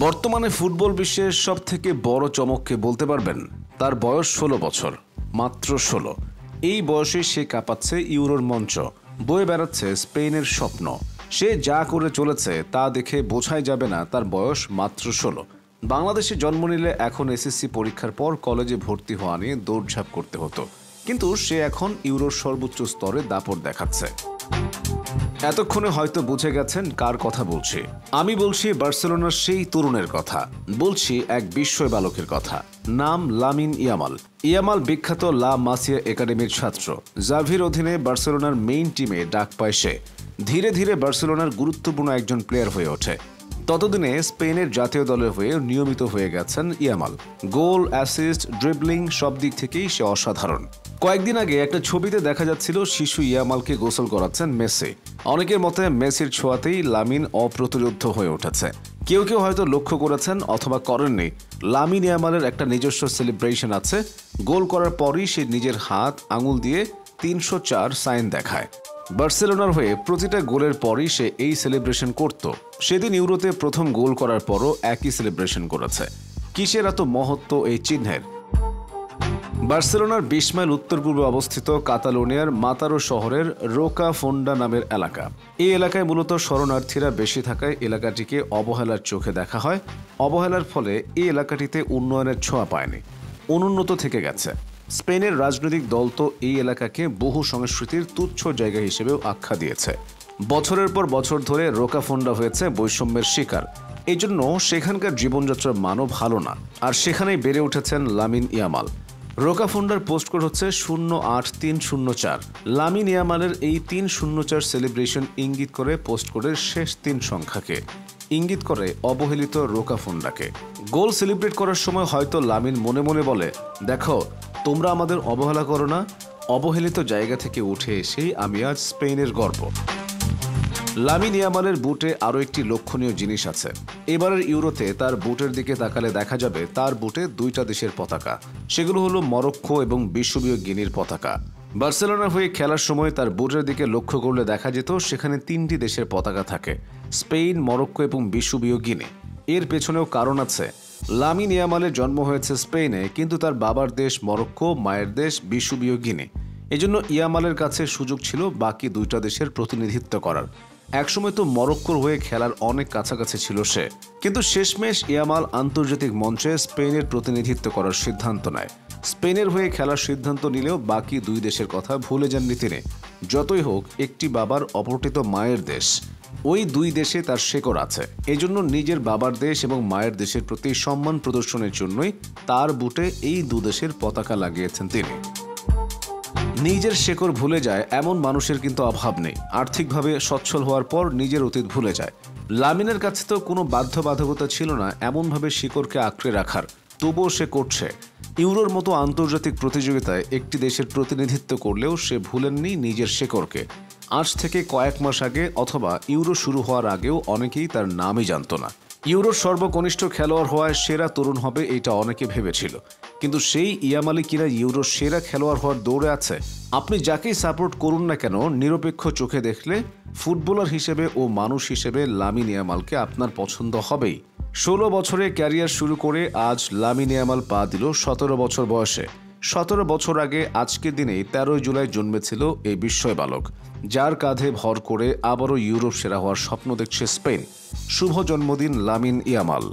বর্তমানে ফুটবল বিশ্বের সবথেকে বড় চমককে বলতে পারবেন তার বয়স ১৬ বছর, মাত্র ১৬। এই বয়সে সে কাঁপাচ্ছে ইউরোর মঞ্চ, বয়ে বেড়াচ্ছে স্পেনের স্বপ্ন। সে যা করে চলেছে তা দেখে বোঝাই যাবে না তার বয়স মাত্র ১৬। বাংলাদেশে জন্ম নিলে এখন এসএসসি পরীক্ষার পর কলেজে ভর্তি হওয়া নিয়ে দৌড়ঝাঁপ করতে হতো, কিন্তু সে এখন ইউরোর সর্বোচ্চ স্তরে দাপট দেখাচ্ছে। এতক্ষণে হয়তো বুঝে গেছেন কার কথা বলছি। আমি বলছি বার্সেলোনার সেই তরুণের কথা, বলছি এক বিস্ময় বালকের কথা। নাম লামিন ইয়ামাল। ইয়ামাল বিখ্যাত লা মাসিয়া একাডেমির ছাত্র। জাভির অধীনে বার্সেলোনার মেইন টিমে ডাক পায় সে। ধীরে ধীরে বার্সেলোনার গুরুত্বপূর্ণ একজন প্লেয়ার হয়ে ওঠে। ততদিনে স্পেনের জাতীয় দলের হয়ে নিয়মিত হয়ে গেছেন ইয়ামাল। গোল, অ্যাসিস্ট, ড্রিবলিং সব দিক থেকেই সে অসাধারণ। কয়েকদিন আগে একটা ছবিতে দেখা যাচ্ছিল শিশু ইয়ামালকে গোসল করাচ্ছেন মেসি। অনেকের মতে মেসির ছোঁয়াতেই লামিন অপ্রতিরোধ্য হয়ে উঠেছে। কেউ কেউ হয়তো লক্ষ্য করেছেন অথবা করেননি, লামিন ইয়ামালের একটা নিজস্ব সেলিব্রেশন আছে। গোল করার পরই সে নিজের হাত আঙুল দিয়ে ৩০৪ সাইন দেখায়। বার্সেলোনার হয়ে প্রতিটা গোলের পরই সে এই সেলিব্রেশন করত। সেদিন ইউরোতে প্রথম গোল করার পরও একই সেলিব্রেশন করেছে। কিসের এত মহত্ব এই চিহ্নের? বার্সেলোনার ২০ মাইল উত্তর পূর্বে অবস্থিত কাতালোনিয়ার মাতারো শহরের রোকা ফোন্ডা নামের এলাকা। এই এলাকায় মূলত শরণার্থীরা বেশি থাকায় এলাকাটিকে অবহেলার চোখে দেখা হয়। অবহেলার ফলে এই এলাকাটিতে উন্নয়নের ছোঁয়া পায়নি, অনুন্নত থেকে গেছে। স্পেনের রাজনৈতিক দল তো এই এলাকাকে বহু সংস্কৃতির তুচ্ছ জায়গা হিসেবেও আখ্যা দিয়েছে। বছরের পর বছর ধরে রোকা ফোন্ডা হয়েছে বৈষম্যের শিকার। এই জন্য সেখানকার জীবনযাত্রার মানও ভালো না, আর সেখানেই বেড়ে উঠেছেন লামিন ইয়ামাল। রোকা ফোন্ডার পোস্ট কোড হচ্ছে 08304। লামিন ইয়ামালের এই ৩০৪ সেলিব্রেশন ইঙ্গিত করে পোস্ট কোডের শেষ ৩ সংখ্যাকে, ইঙ্গিত করে অবহেলিত রোকা ফোন্ডাকে। গোল সেলিব্রেট করার সময় হয়তো লামিন মনে মনে বলে, দেখো তোমরা আমাদের অবহেলা করো না, অবহেলিত জায়গা থেকে উঠে এসেই আমি আজ স্পেনের গর্ব। লামিন ইয়ামালের বুটে আরও একটি লক্ষণীয় জিনিস আছে। এবারের ইউরোতে তার বুটের দিকে তাকালে দেখা যাবে তার বুটে ২টা দেশের পতাকা। সেগুলো হলো মরক্কো এবং বিশ্ববীয় গিনির পতাকা। বার্সেলোনার হয়ে খেলার সময় তার বুটের দিকে লক্ষ্য করলে দেখা যেত সেখানে ৩টি দেশের পতাকা থাকে, স্পেন, মরক্কো এবং বিশ্ববীয় গিনি। এর পেছনেও কারণ আছে। লামিন ইয়ামালের জন্ম হয়েছে স্পেনে, কিন্তু তার বাবার দেশ মরক্কো, মায়ের দেশ বিশ্ববীয় গিনি। এজন্য ইয়ামালের কাছে সুযোগ ছিল বাকি ২টা দেশের প্রতিনিধিত্ব করার। একসময় তো মরক্কোর হয়ে খেলার অনেক কাছাকাছি ছিল সে, কিন্তু শেষমেশ ইয়ামাল আন্তর্জাতিক মঞ্চে স্পেনের প্রতিনিধিত্ব করার সিদ্ধান্ত নেয়। স্পেনের হয়ে খেলার সিদ্ধান্ত নিলেও বাকি ২ দেশের কথা ভুলে যাননি তিনি। যতই হোক, একটি বাবার অপরটিত মায়ের দেশ, ওই ২ দেশে তার শেকড় আছে। এজন্য নিজের বাবার দেশ এবং মায়ের দেশের প্রতি সম্মান প্রদর্শনের জন্যই তার বুটে এই ২ দেশের পতাকা লাগিয়েছেন তিনি। নিজের শেকড় ভুলে যায় এমন মানুষের কিন্তু অভাব নেই। আর্থিকভাবে সচ্ছল হওয়ার পর নিজের অতীত ভুলে যায়। লামিনের কাছে তো কোনো বাধ্যবাধকতা ছিল না এমনভাবে শিকড়কে আঁকড়ে রাখার, তবুও সে করছে। ইউরোর মতো আন্তর্জাতিক প্রতিযোগিতায় একটি দেশের প্রতিনিধিত্ব করলেও সে ভুলেননি নিজের শেকড়কে। আজ থেকে কয়েক মাস আগে অথবা ইউরো শুরু হওয়ার আগেও অনেকেই তার নামই জানত না। ইউরোর সর্বকনিষ্ঠ খেলোয়াড় হওয়ায় সেরা তরুণ হবে এটা অনেকে ভেবেছিল, কিন্তু সেই ইয়ামালি কিনা ইউরোর সেরা খেলোয়াড় হওয়ার দৌড়ে আছে। আপনি যাকেই সাপোর্ট করুন না কেন, নিরপেক্ষ চোখে দেখলে ফুটবলার হিসেবে ও মানুষ হিসেবে লামিন ইয়ামালকে আপনার পছন্দ হবেই। ১৬ বছরে ক্যারিয়ার শুরু করে আজ লামিন ইয়ামাল পা দিল ১৭ বছর বয়সে। ১৭ বছর আগে আজকের দিনেই ১৩ জুলাই জন্মেছিল এই বিস্ময় বালক, যার কাঁধে ভর করে আবারও ইউরোপ সেরা হওয়ার স্বপ্ন দেখছে স্পেন। শুভ জন্মদিন লামিন ইয়ামাল।